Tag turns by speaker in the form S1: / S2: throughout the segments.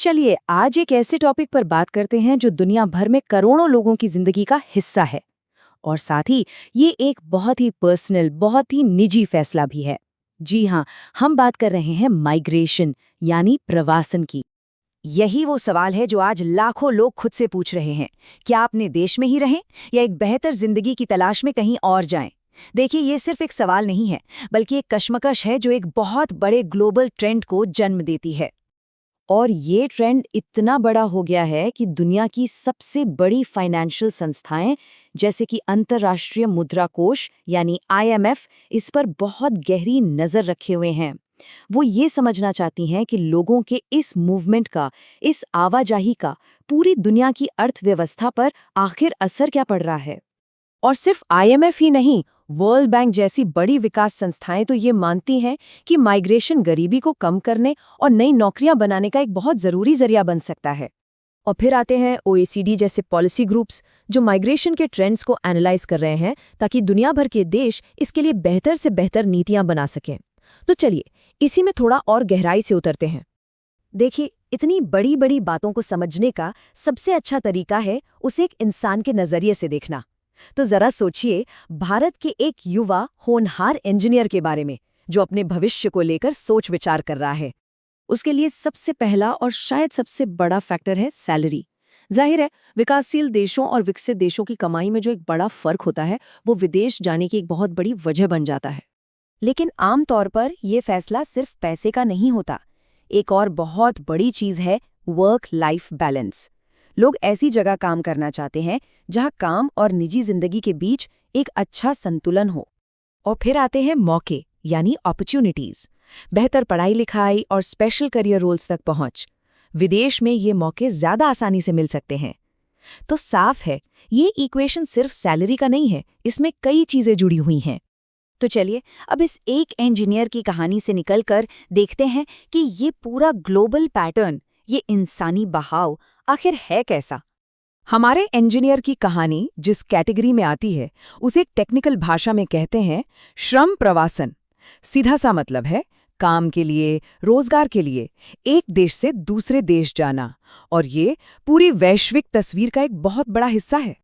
S1: चलिए आज एक ऐसे टॉपिक पर बात करते हैं जो दुनिया भर में करोड़ों लोगों की जिंदगी का हिस्सा है और साथ ही ये एक बहुत ही पर्सनल, बहुत ही निजी फैसला भी है। जी हाँ, हम बात कर रहे हैं माइग्रेशन यानी प्रवासन की।
S2: यही वो सवाल है जो आज लाखों लोग खुद से पूछ रहे हैं। क्या अपने देश में ही रहें या एक बेहतर जिंदगी की तलाश में कहीं और जाएं? देखिए, ये सिर्फ एक सवाल नहीं है, बल्कि एक कश्मकश है जो एक बहुत बड़े ग्लोबल ट्रेंड को जन्म देती है।
S1: और ये ट्रेंड इतना बड़ा हो गया है कि दुनिया की सबसे बड़ी फाइनेंशियल संस्थाएं जैसे कि अंतर्राष्ट्रीय मुद्रा कोष यानी IMF इस पर बहुत गहरी नज़र रखे हुए हैं। वो ये समझना चाहती हैं कि लोगों के इस मूवमेंट का, इस आवाजाही का पूरी दुनिया की अर्थव्यवस्था पर आखिर असर क्या पड़ रहा है।
S3: और सिर्फ IMF ही नहीं, वर्ल्ड बैंक जैसी बड़ी विकास संस्थाएं तो ये मानती हैं कि माइग्रेशन गरीबी को कम करने और नई नौकरियां बनाने का एक बहुत ज़रूरी जरिया बन सकता है। और फिर आते हैं OECD जैसे पॉलिसी ग्रुप्स जो माइग्रेशन के ट्रेंड्स को एनालाइज कर रहे हैं ताकि दुनिया भर के देश इसके लिए बेहतर से बेहतर नीतियां बना सकें। तो चलिए इसी में थोड़ा और गहराई से उतरते हैं।
S2: देखिए, इतनी बड़ी बड़ी बातों को समझने का सबसे अच्छा तरीका है उसे एक इंसान के नज़रिए से देखना। तो जरा सोचिए भारत के एक युवा होनहार इंजीनियर के बारे में जो अपने भविष्य को लेकर सोच विचार कर रहा है।
S1: उसके लिए सबसे पहला और शायद सबसे बड़ा फैक्टर है सैलरी। जाहिर है, विकासशील देशों और विकसित देशों की कमाई में जो एक बड़ा फर्क होता है वो विदेश जाने की एक बहुत बड़ी वजह बन जाता है।
S2: लेकिन आम तौर पर यह फैसला सिर्फ पैसे का नहीं होता। एक और बहुत बड़ी चीज़ है वर्क लाइफ बैलेंस। लोग ऐसी जगह काम करना चाहते हैं जहां काम और निजी जिंदगी के बीच एक अच्छा संतुलन हो।
S1: और फिर आते हैं मौके यानी अपॉर्चुनिटीज, बेहतर पढ़ाई लिखाई और स्पेशल करियर रोल्स तक पहुंच। विदेश में ये मौके ज्यादा आसानी से मिल सकते हैं। तो साफ है, ये इक्वेशन सिर्फ सैलरी का नहीं है, इसमें कई चीजें जुड़ी हुई हैं।
S2: तो चलिए अब इस एक इंजीनियर की कहानी से निकलकर देखते हैं कि ये पूरा ग्लोबल पैटर्न, ये इंसानी बहाव आखिर है कैसा।
S1: हमारे इंजीनियर की कहानी जिस कैटेगरी में आती है उसे टेक्निकल भाषा में कहते हैं श्रम प्रवासन। सीधा सा मतलब है काम के लिए, रोजगार के लिए एक देश से दूसरे देश जाना, और ये पूरी वैश्विक तस्वीर का एक बहुत बड़ा हिस्सा है।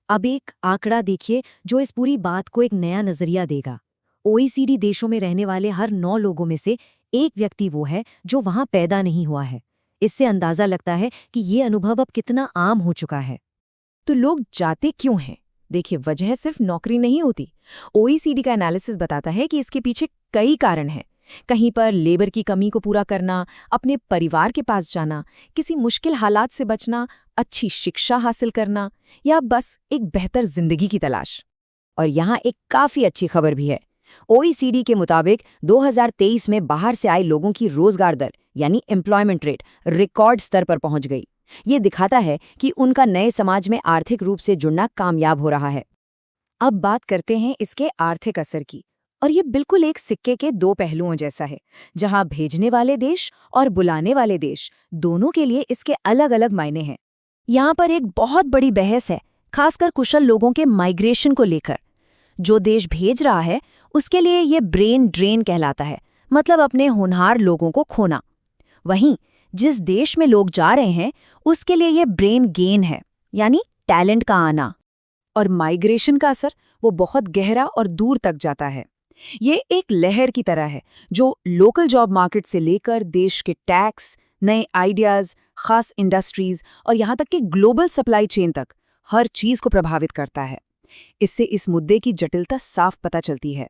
S2: अब एक आंकड़ा देखिए जो इस पूरी बात को एक नया नजरिया देगा। OECD देशों में रहने वाले हर 9 लोगों में से एक व्यक्ति वो है जो वहां पैदा नहीं हुआ है। इससे अंदाजा लगता है कि ये अनुभव अब कितना आम हो चुका है।
S1: तो लोग जाते क्यों हैं? देखिए, वजह सिर्फ नौकरी नहीं होती। OECD का एनालिसिस बताता है कि इसके पीछे कई कारण हैं। कहीं पर लेबर की कमी को पूरा करना, अपने परिवार के पास जाना, किसी मुश्किल हालात से बचना, अच्छी शिक्षा हासिल करना, या बस एक बेहतर जिंदगी की तलाश।
S2: और यहाँ एक काफी अच्छी खबर भी है। OECD के मुताबिक 2023 में बाहर से आए लोगों की रोजगार दर यानी एम्प्लॉयमेंट रेट रिकॉर्ड स्तर पर पहुंच गई। ये दिखाता है कि उनका नए समाज में आर्थिक रूप से जुड़ना कामयाब हो रहा है।
S1: अब बात करते हैं इसके आर्थिक असर की। और ये बिल्कुल एक सिक्के के दो पहलुओं जैसा है, जहां भेजने वाले देश और बुलाने वाले देश दोनों के लिए इसके अलग अलग मायने हैं। यहाँ पर एक बहुत बड़ी बहस है, खासकर कुशल लोगों के माइग्रेशन को लेकर। जो देश भेज रहा है उसके लिए ये ब्रेन ड्रेन कहलाता है, मतलब अपने होनहार लोगों को खोना। वहीं जिस देश में लोग जा रहे हैं उसके लिए ये ब्रेन गेन है, यानी टैलेंट का आना। और माइग्रेशन का असर वो बहुत गहरा और दूर तक जाता है। ये एक लहर की तरह है जो लोकल जॉब मार्केट से लेकर देश के टैक्स, नए आइडियाज, खास इंडस्ट्रीज और यहाँ तक कि ग्लोबल सप्लाई चेन तक हर चीज को प्रभावित करता है। इससे इस मुद्दे की जटिलता साफ पता चलती है,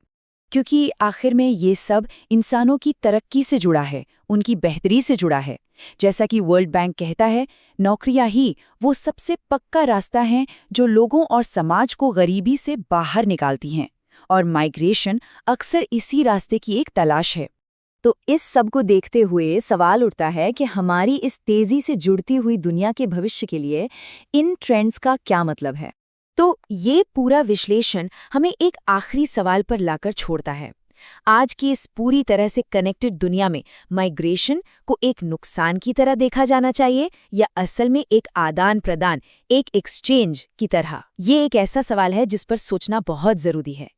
S1: क्योंकि आखिर में ये सब इंसानों की तरक्की से जुड़ा है, उनकी बेहतरी से जुड़ा है। जैसा कि वर्ल्ड बैंक कहता है, नौकरियां ही वो सबसे पक्का रास्ता है जो लोगों और समाज को गरीबी से बाहर निकालती हैं, और माइग्रेशन अक्सर इसी रास्ते की एक तलाश है।
S2: तो इस सब को देखते हुए सवाल उठता है कि हमारी इस तेजी से जुड़ती हुई दुनिया के भविष्य के लिए इन ट्रेंड्स का क्या मतलब है।
S1: तो ये पूरा विश्लेषण हमें एक आखिरी सवाल पर लाकर छोड़ता है। आज की इस पूरी तरह से कनेक्टेड दुनिया में माइग्रेशन को एक नुकसान की तरह देखा जाना चाहिए या असल में एक आदान प्रदान, एक एक्सचेंज की तरह? ये एक ऐसा सवाल है जिस पर सोचना बहुत जरूरी है।